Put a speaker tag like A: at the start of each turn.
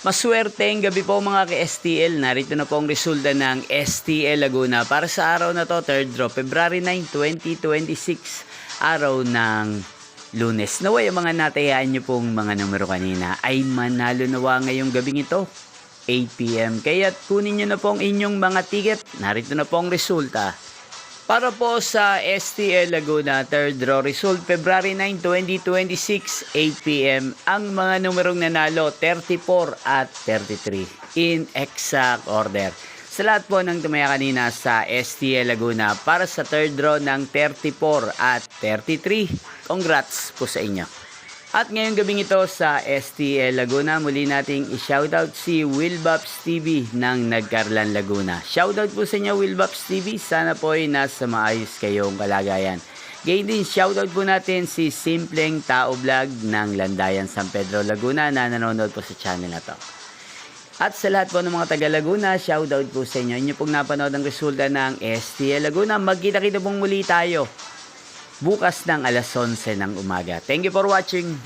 A: Maswerteng gabi po mga ka-STL. Narito na po ang resulta ng STL Laguna para sa araw na to, 3rd draw, February 9, 2026, araw ng Lunes. Naway ang mga natayaan nyo pong mga numero kanina ay manalo nawa ngayong gabing ito, 8 PM. Kaya kunin nyo na po ang inyong mga ticket. Narito na po ang resulta. Para po sa STL Laguna, 3rd draw result, February 9, 2026, 8 PM. Ang mga numerong nanalo, 34 at 33 in exact order. Sa lahat po ng tumaya kanina sa STL Laguna para sa 3rd draw ng 34 at 33, congrats po sa inyo. At ngayong gabing ito sa STL Laguna, muli nating i-shoutout si Wilbaps TV ng Nagcarlan Laguna. Shoutout po sa inyo Wilbaps TV, sana po ay nasa maayos kayong kalagayan. Gayun din, shoutout po natin si Simpleng Tao Vlog ng Landayan, San Pedro, Laguna na nanonood po sa channel na to. At sa lahat po ng mga taga Laguna, shoutout po sa inyo. Inyo pong napanood ang resulta ng STL Laguna. Magkita-kita pong muli tayo bukas ng alas 11 ng umaga. Thank you for watching.